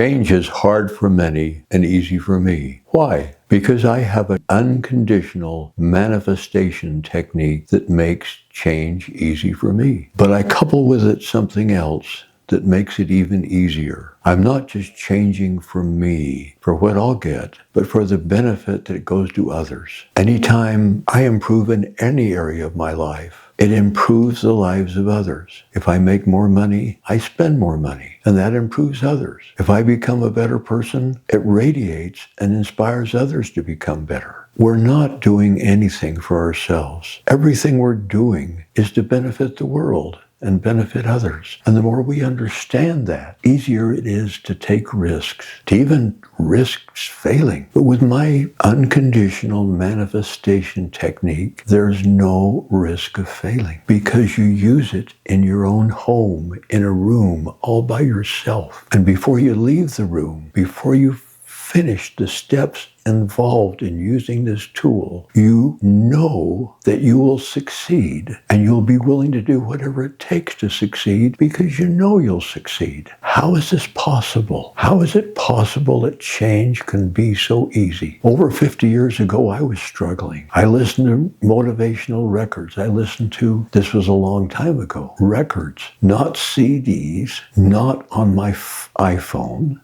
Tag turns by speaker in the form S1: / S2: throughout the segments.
S1: Change is hard for many and easy for me. Why? Because I have an unconditional manifestation technique that makes change easy for me. But I couple with it something else that makes it even easier. I'm not just changing for me, for what I'll get, but for the benefit that goes to others. Anytime I improve in any area of my life, it improves the lives of others. If I make more money, I spend more money, and that improves others. If I become a better person, it radiates and inspires others to become better. We're not doing anything for ourselves. Everything we're doing is to benefit the world and benefit others. And the more we understand that, easier it is to take risks, to even risks failing. But with my unconditional manifestation technique, there's no risk of failing because you use it in your own home, in a room, all by yourself. And before you leave the room, before you finish the steps involved in using this tool, you know that you will succeed, and you'll be willing to do whatever it takes to succeed because you know you'll succeed. How is this possible? How is it possible that change can be so easy? Over 50 years ago, I was struggling. I listened to motivational records. This was a long time ago, records, not CDs, not on my iPhone.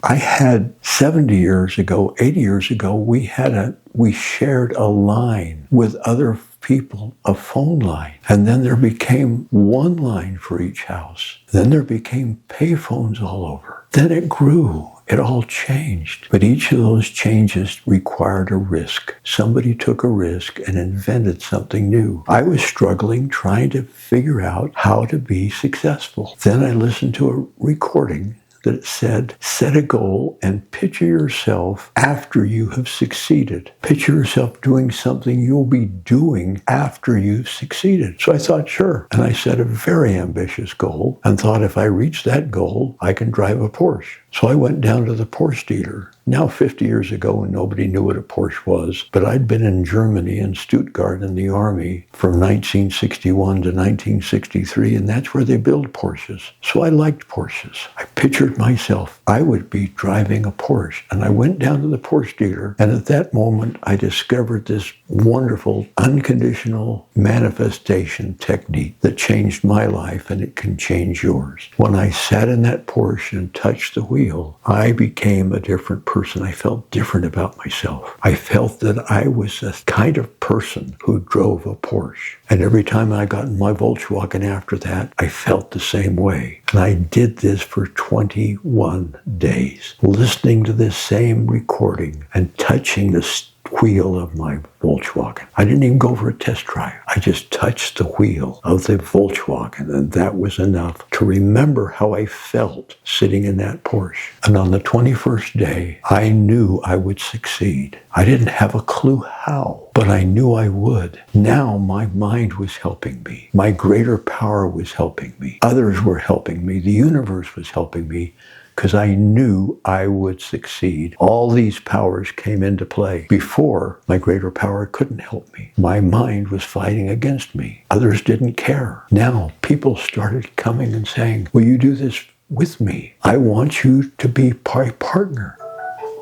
S1: I had 70 years ago, 80 years ago, we shared a line with other people, a phone line. And then there became one line for each house. Then there became payphones all over. Then it grew. It all changed. But each of those changes required a risk. Somebody took a risk and invented something new. I was struggling, trying to figure out how to be successful. Then I listened to a recording that said, set a goal and picture yourself after you have succeeded. Picture yourself doing something you'll be doing after you've succeeded. So I thought, sure. And I set a very ambitious goal and thought if I reach that goal, I can drive a Porsche. So I went down to the Porsche dealer. Now 50 years ago, and nobody knew what a Porsche was, but I'd been in Germany, in Stuttgart, in the Army from 1961 to 1963, and that's where they build Porsches. So I liked Porsches. I pictured myself, I would be driving a Porsche. And I went down to the Porsche dealer, and at that moment, I discovered this wonderful, unconditional manifestation technique that changed my life, and it can change yours. When I sat in that Porsche and touched the wheel, I became a different person. I felt different about myself. I felt that I was a kind of person who drove a Porsche. And every time I got in my Volkswagen after that, I felt the same way. And I did this for 21 days, listening to this same recording and touching the wheel of my Volkswagen. I didn't even go for a test drive. I just touched the wheel of the Volkswagen, and that was enough to remember how I felt sitting in that Porsche. And on the 21st day, I knew I would succeed. I didn't have a clue how, but I knew I would. Now my mind was helping me. My greater power was helping me. Others were helping me. The universe was helping me, because I knew I would succeed. All these powers came into play. Before, my greater power couldn't help me. My mind was fighting against me. Others didn't care. Now, people started coming and saying, will you do this with me? I want you to be my partner.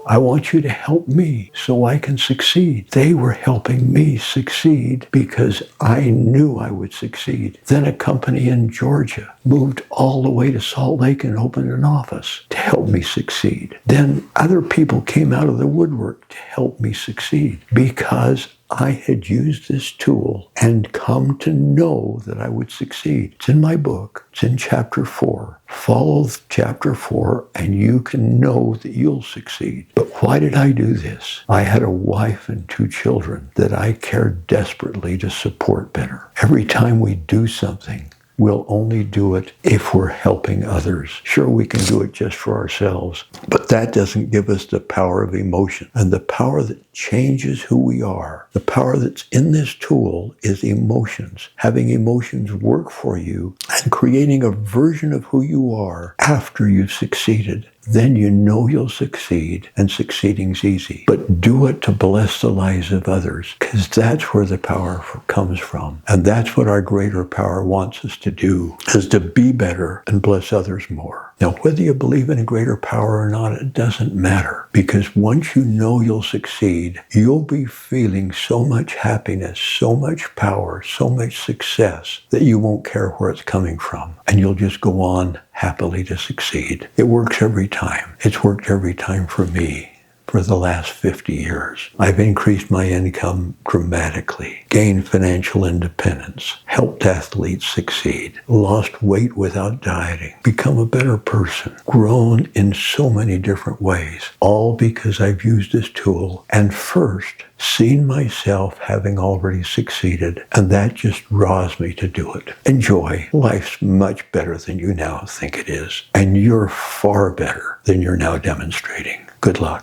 S1: I want you to help me so I can succeed. They were helping me succeed because I knew I would succeed. Then a company in Georgia moved all the way to Salt Lake and opened an office to help me succeed. Then other people came out of the woodwork to help me succeed because I had used this tool and come to know that I would succeed. It's in my book. It's in chapter 4. Follow chapter 4 and you can know that you'll succeed. But why did I do this? I had a wife and 2 children that I cared desperately to support better. Every time we do something, we'll only do it if we're helping others. Sure, we can do it just for ourselves, but that doesn't give us the power of emotion. And the power that changes who we are, the power that's in this tool is emotions. Having emotions work for you and creating a version of who you are after you've succeeded. then you know you'll succeed, and succeeding's easy. But do it to bless the lives of others, because that's where the power comes from. And that's what our greater power wants us to do, is to be better and bless others more. Now, whether you believe in a greater power or not, it doesn't matter, because once you know you'll succeed, you'll be feeling so much happiness, so much power, so much success that you won't care where it's coming from. And you'll just go on happily to succeed. It works every time. It's worked every time for me. For the last 50 years, I've increased my income dramatically, gained financial independence, helped athletes succeed, lost weight without dieting, become a better person, grown in so many different ways, all because I've used this tool and first seen myself having already succeeded, and that just draws me to do it. Enjoy. Life's much better than you now think it is, and you're far better than you're now demonstrating. Good luck.